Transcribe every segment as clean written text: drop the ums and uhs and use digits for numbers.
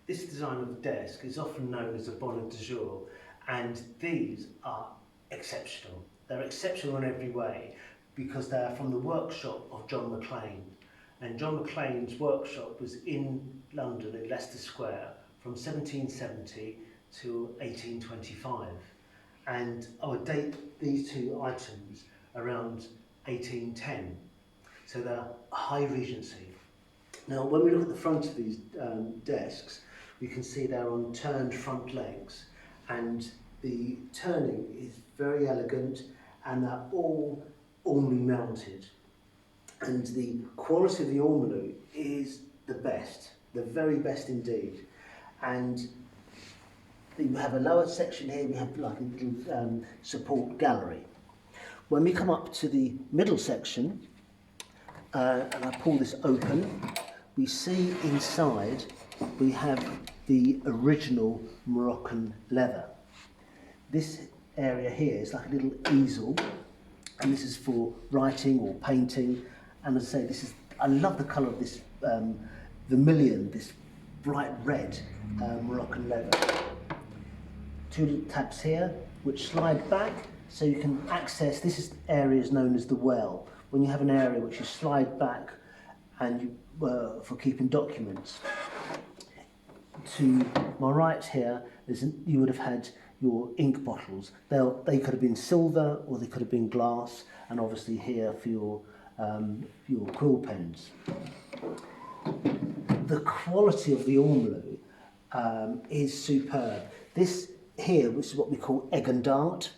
this design of the desk is often known as a Bonheur du Jours, and these are exceptional. They're exceptional in every way because they're from the workshop of John Maclean. And John Maclean's workshop was in London in Leicester Square from 1770 to 1825. And I would date these two items around 1810. So they're high Regency. Now, when we look at the front of these desks, we can see they're on turned front legs, and the turning is very elegant, and they're all ormolu mounted. And the quality of the ormolu is the best, the very best indeed. And we have a lower section here, we have like a little support gallery. When we come up to the middle section, and I pull this open, we see inside we have the original Moroccan leather. This area here is like a little easel, and this is for writing or painting. And as I say, I love the colour of this vermilion, this bright red Moroccan leather. Two little tabs here which slide back so you can access, this area is known as the well. When you have an area which you slide back and for keeping documents. To my right here, you would have had your ink bottles. They could have been silver or they could have been glass, and obviously here for your quill pens. The quality of the ormolu is superb. This here, which is what we call egg and dart.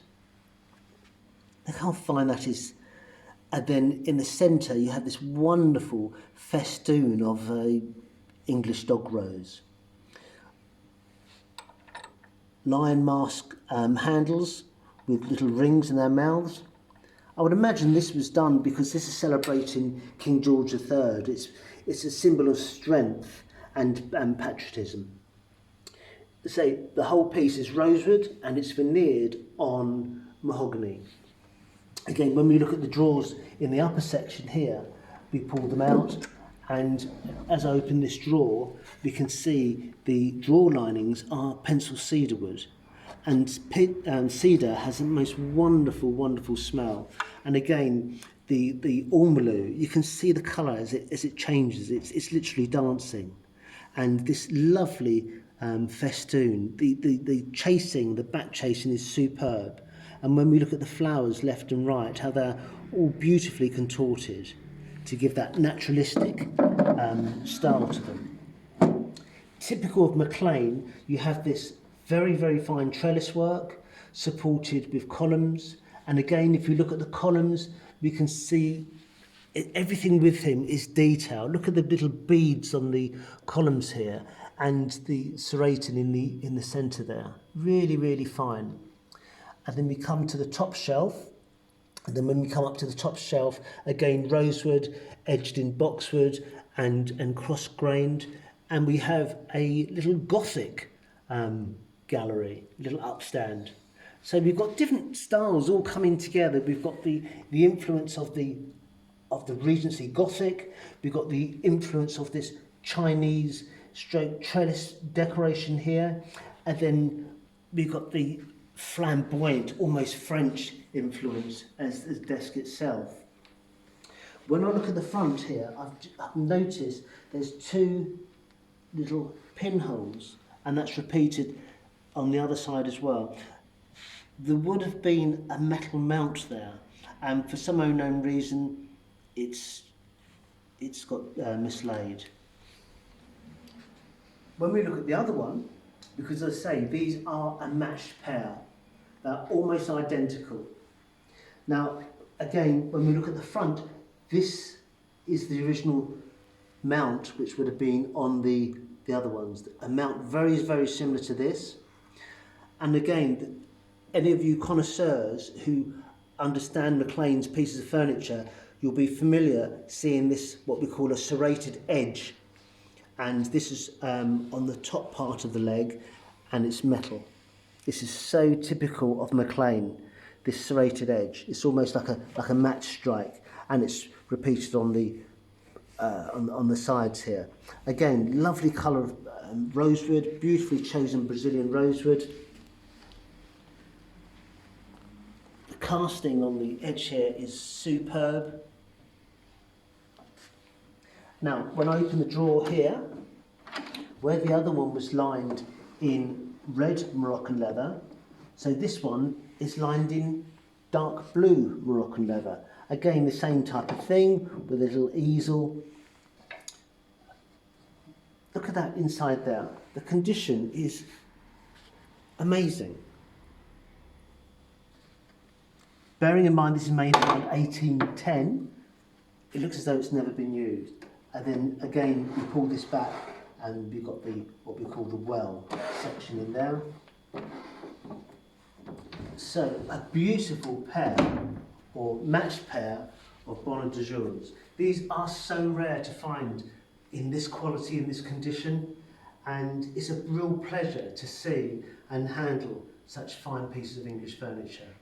Look how fine that is. And then in the centre you have this wonderful festoon of English dog rose. Lion mask handles with little rings in their mouths. I would imagine this was done because this is celebrating King George III. It's a symbol of strength and patriotism. Say the whole piece is rosewood and it's veneered on mahogany. Again, when we look at the drawers in the upper section here, we pull them out, and as I open this drawer, we can see the drawer linings are pencil cedar wood, and cedar has a most wonderful, wonderful smell. And again, the ormolu, you can see the colour as it changes. It's literally dancing, and this lovely festoon, the chasing, the back chasing is superb. And when we look at the flowers left and right, how they're all beautifully contorted to give that naturalistic style to them. Typical of McClean, you have this very, very fine trellis work supported with columns. And again, if you look at the columns, we can see everything with him is detail. Look at the little beads on the columns here and the serrating in the centre there. Really, really fine. And then we come to the top shelf, and then when we come up to the top shelf, again rosewood, edged in boxwood and cross-grained, and we have a little Gothic gallery, little upstand. So we've got different styles all coming together. We've got the influence of the Regency Gothic, we've got the influence of this Chinese stroke trellis decoration here, and then we've got the flamboyant, almost French influence as the desk itself. When I look at the front here, I've noticed there's two little pinholes, and that's repeated on the other side as well. There would have been a metal mount there, and for some unknown reason, it's got mislaid. When we look at the other one, because as I say, these are a matched pair. They're almost identical. Now, again, when we look at the front, this is the original mount, which would have been on the other ones. A mount very, very similar to this. And again, any of you connoisseurs who understand McClean's pieces of furniture, you'll be familiar seeing this, what we call a serrated edge. And this is on the top part of the leg, and it's metal. This is so typical of McClean, this serrated edge. It's almost like a match strike, and it's repeated on the sides here. Again, lovely colour of rosewood, beautifully chosen Brazilian rosewood. The casting on the edge here is superb. Now, when I open the drawer here, where the other one was lined in red Moroccan leather, so this one is lined in dark blue Moroccan leather. Again, the same type of thing with a little easel. Look at that inside there. The condition is amazing. Bearing in mind this is made around 1810, it looks as though it's never been used. And then again, we pull this back and we've got what we call the well section in there. So a beautiful pair or matched pair of Bonheur du Jours. These are so rare to find in this quality, in this condition, and it's a real pleasure to see and handle such fine pieces of English furniture.